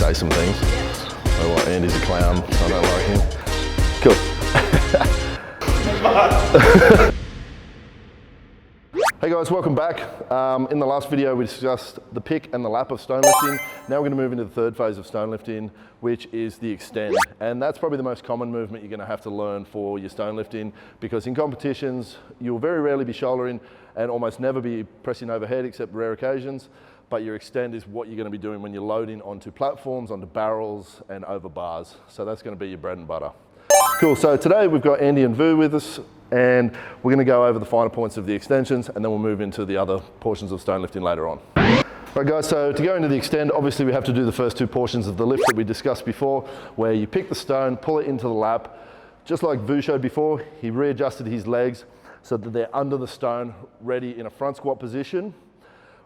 say some things. Oh, well, Andy's a clown, so I don't like him. Cool. Hey guys, welcome back. In the last video we discussed the pick and the lap of stone lifting. Now we're going to move into the third phase of stone lifting, which is the extend. And that's probably the most common movement you're going to have to learn for your stone lifting, because in competitions you'll very rarely be shouldering and almost never be pressing overhead except rare occasions. But your extend is what you're going to be doing when you're loading onto platforms, onto barrels and over bars. So that's going to be your bread and butter. Cool, so today we've got Andy and Vu with us, and we're going to go over the finer points of the extensions, and then we'll move into the other portions of stone lifting later on. Right guys, so to go into the extend, obviously we have to do the first two portions of the lift that we discussed before, where you pick the stone, pull it into the lap. Just like Vu showed before, he readjusted his legs so that they're under the stone, ready in a front squat position.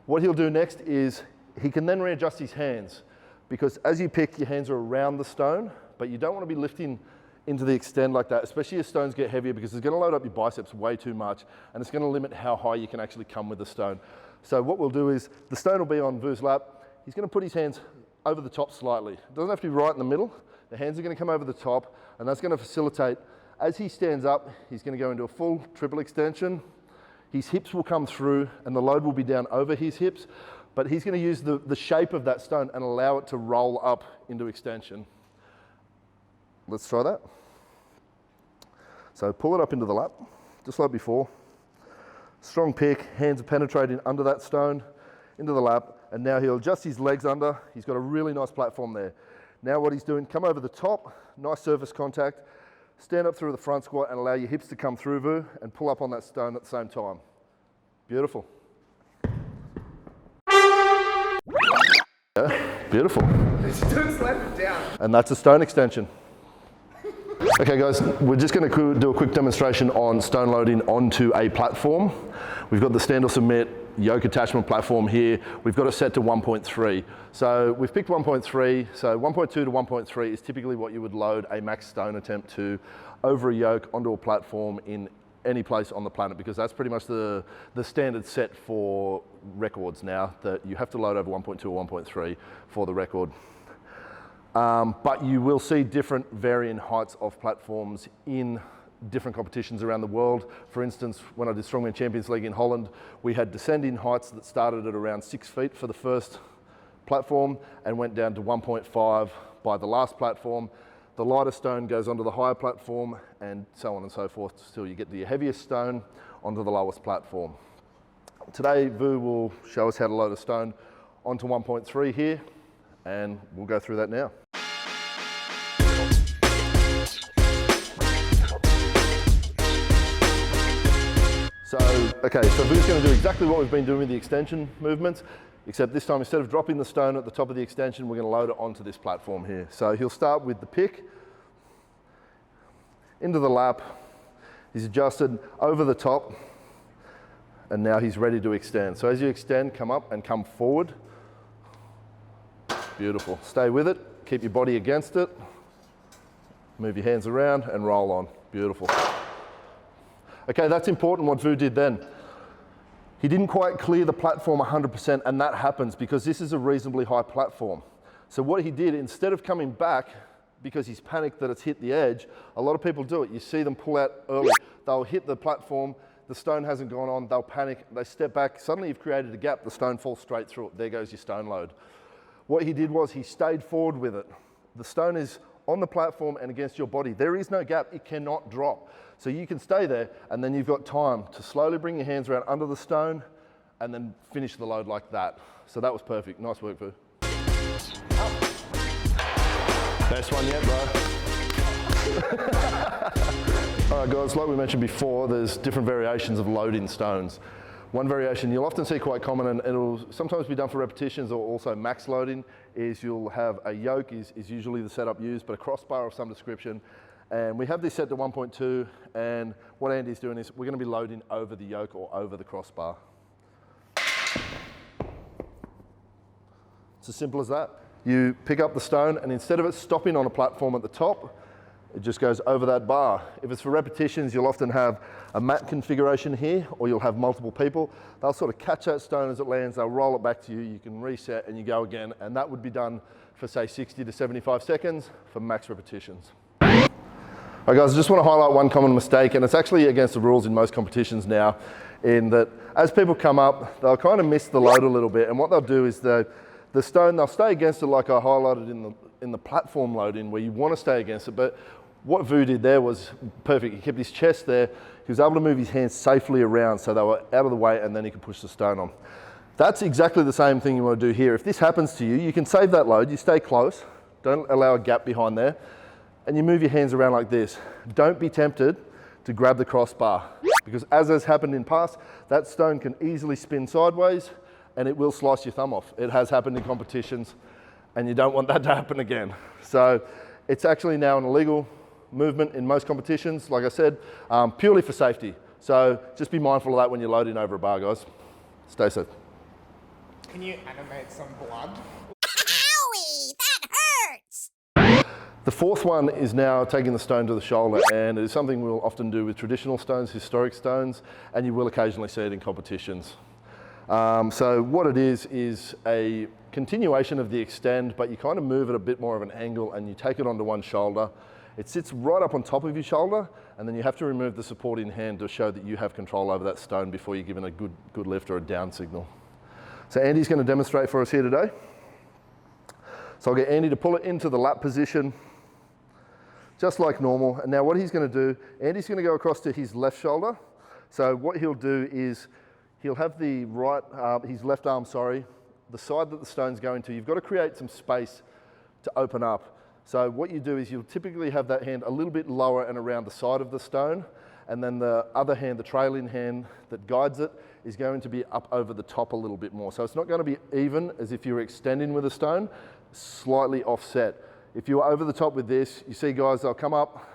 What he'll do next is he can then readjust his hands, because as you pick, your hands are around the stone, but you don't want to be lifting into the extend like that, especially as stones get heavier, because it's going to load up your biceps way too much, and it's going to limit how high you can actually come with the stone. So what we'll do is, the stone will be on Vu's lap. He's going to put his hands over the top slightly. It doesn't have to be right in the middle. The hands are going to come over the top, and that's going to facilitate, as he stands up, he's going to go into a full triple extension. His hips will come through, and the load will be down over his hips, but he's going to use the shape of that stone and allow it to roll up into extension. Let's try that. So pull it up into the lap, just like before. Strong pick, hands are penetrating under that stone, into the lap, and now he'll adjust his legs under. He's got a really nice platform there. Now what he's doing, come over the top, nice surface contact, stand up through the front squat and allow your hips to come through, Vu, and pull up on that stone at the same time. Beautiful. Yeah, beautiful. Don't slap it down. And that's a stone extension. Okay guys, we're just going to do a quick demonstration on stone loading onto a platform. We've got the stand or submit yoke attachment platform here. We've got it set to 1.3. So we've picked 1.3, so 1.2 to 1.3 is typically what you would load a max stone attempt to over a yoke onto a platform in any place on the planet, because that's pretty much the standard set for records now, that you have to load over 1.2 or 1.3 for the record. But you will see different varying heights of platforms in different competitions around the world. For instance, when I did Strongman Champions League in Holland, we had descending heights that started at around 6 feet for the first platform and went down to 1.5 by the last platform. The lighter stone goes onto the higher platform, and so on and so forth, till you get the heaviest stone onto the lowest platform. Today, Vu will show us how to load a stone onto 1.3 here, and we'll go through that now. So Vu's going to do exactly what we've been doing with the extension movements, except this time, instead of dropping the stone at the top of the extension, we're going to load it onto this platform here. So he'll start with the pick, into the lap, he's adjusted over the top, and now he's ready to extend. So as you extend, come up and come forward. Beautiful. Stay with it, keep your body against it, move your hands around and roll on. Beautiful. Okay, that's important what Vu did then. He didn't quite clear the platform 100%, and that happens because this is a reasonably high platform. So what he did, instead of coming back, because he's panicked that it's hit the edge, a lot of people do it. You see them pull out early. They'll hit the platform, the stone hasn't gone on, they'll panic, they step back, suddenly you've created a gap, the stone falls straight through it. There goes your stone load. What he did was he stayed forward with it. The stone is on the platform and against your body. There is no gap, it cannot drop. So you can stay there, and then you've got time to slowly bring your hands around under the stone and then finish the load like that. So that was perfect. Nice work, Vu. Best one yet, bro. All right, guys, like we mentioned before, there's different variations of loading stones. One variation you'll often see quite common, and it'll sometimes be done for repetitions or also max loading, is you'll have a yoke is usually the setup used, but a crossbar of some description. And we have this set to 1.2, and what Andy's doing is we're going to be loading over the yoke or over the crossbar. It's as simple as that. You pick up the stone, and instead of it stopping on a platform at the top, It just goes over that bar. If it's for repetitions, you'll often have a mat configuration here, or you'll have multiple people. They'll sort of catch that stone as it lands, they'll roll it back to you, you can reset and you go again, and that would be done for say 60 to 75 seconds for max repetitions. All right guys, I just want to highlight one common mistake, and it's actually against the rules in most competitions now, in that as people come up, they'll kind of miss the load a little bit, and what they'll do is the stone, they'll stay against it like I highlighted in the platform load-in where you want to stay against it, but what Vu did there was perfect. He kept his chest there. He was able to move his hands safely around so they were out of the way, and then he could push the stone on. That's exactly the same thing you want to do here. If this happens to you, you can save that load. You stay close. Don't allow a gap behind there. And you move your hands around like this. Don't be tempted to grab the crossbar, because as has happened in past, that stone can easily spin sideways and it will slice your thumb off. It has happened in competitions and you don't want that to happen again. So it's actually now an illegal movement in most competitions, like I said, purely for safety. So just be mindful of that when you're loading over a bar, guys. Stay safe. Can you animate some blood? Owie, that hurts! The fourth one is now taking the stone to the shoulder, and it is something we'll often do with traditional stones, historic stones, and you will occasionally see it in competitions. So what it is a continuation of the extend, but you kind of move it a bit more of an angle and you take it onto one shoulder. It sits right up on top of your shoulder, and then you have to remove the supporting hand to show that you have control over that stone before you're given a good lift or a down signal. So Andy's going to demonstrate for us here today. So I'll get Andy to pull it into the lap position, just like normal. And now what he's going to do, Andy's going to go across to his left shoulder. So what he'll do is he'll have the his left arm, the side that the stone's going to. You've got to create some space to open up. So what you do is you'll typically have that hand a little bit lower and around the side of the stone, and then the other hand, the trailing hand that guides it, is going to be up over the top a little bit more. So it's not going to be even as if you were extending with a stone, slightly offset. If you're over the top with this, you see guys, they'll come up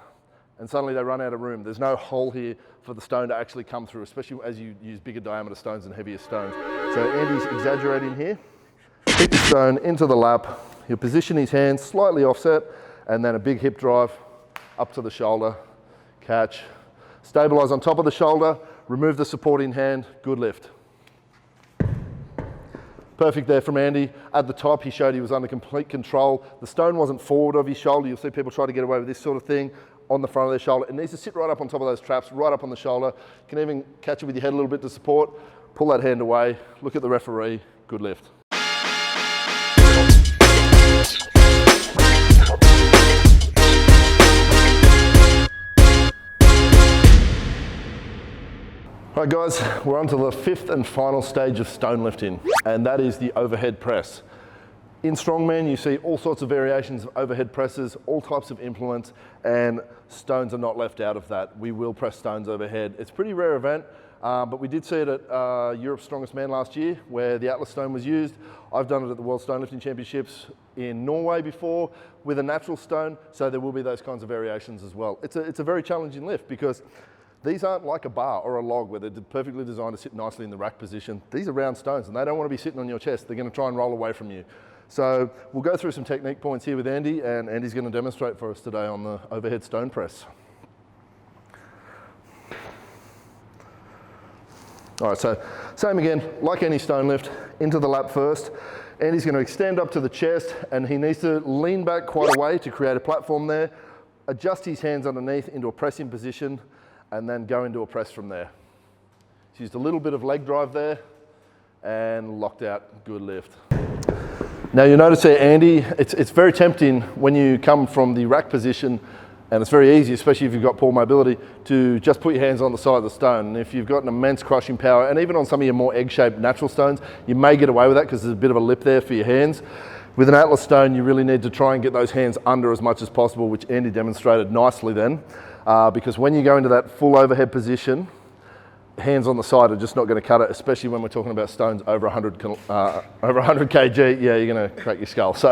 and suddenly they run out of room. There's no hole here for the stone to actually come through, especially as you use bigger diameter stones and heavier stones. So Andy's exaggerating here. Pick the stone into the lap. He'll position his hands slightly offset, and then a big hip drive up to the shoulder, catch, stabilize on top of the shoulder, remove the supporting hand, good lift. Perfect there from Andy. At the top, he showed he was under complete control. The stone wasn't forward of his shoulder. You'll see people try to get away with this sort of thing on the front of their shoulder. It needs to sit right up on top of those traps, right up on the shoulder. You can even catch it with your head a little bit to support. Pull that hand away, look at the referee, good lift. Right guys, we're on to the fifth and final stage of stone lifting, and that is the overhead press. In Strongman, you see all sorts of variations of overhead presses, all types of implements, and stones are not left out of that. We will press stones overhead. It's a pretty rare event, but we did see it at Europe's Strongest Man last year, where the Atlas stone was used. I've done it at the World Stone Lifting Championships in Norway before with a natural stone, so there will be those kinds of variations as well. It's a very challenging lift because these aren't like a bar or a log where they're perfectly designed to sit nicely in the rack position. These are round stones and they don't want to be sitting on your chest. They're going to try and roll away from you. So we'll go through some technique points here with Andy, and Andy's going to demonstrate for us today on the overhead stone press. All right, so same again, like any stone lift, into the lap first. Andy's going to extend up to the chest, and he needs to lean back quite a way to create a platform there. Adjust his hands underneath into a pressing position, and then go into a press from there. He's used a little bit of leg drive there, and locked out, good lift. Now you'll notice here, Andy, it's very tempting when you come from the rack position, and it's very easy, especially if you've got poor mobility, to just put your hands on the side of the stone. And if you've got an immense crushing power, and even on some of your more egg-shaped natural stones, you may get away with that because there's a bit of a lip there for your hands. With an Atlas stone, you really need to try and get those hands under as much as possible, which Andy demonstrated nicely then, because when you go into that full overhead position, hands on the side are just not going to cut it, especially when we're talking about stones over 100 kg. Yeah, you're going to crack your skull. So,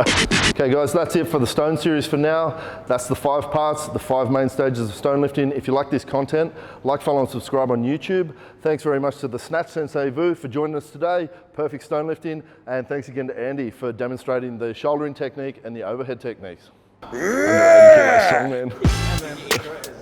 okay guys, that's it for the stone series for now. That's the 5 parts, the 5 main stages of stone lifting. If you like this content, like, follow and subscribe on YouTube. Thanks very much to the Snatch Sensei Vu for joining us today. Perfect stone lifting. And thanks again to Andy for demonstrating the shouldering technique and the overhead techniques. 180 kilo strongman. And then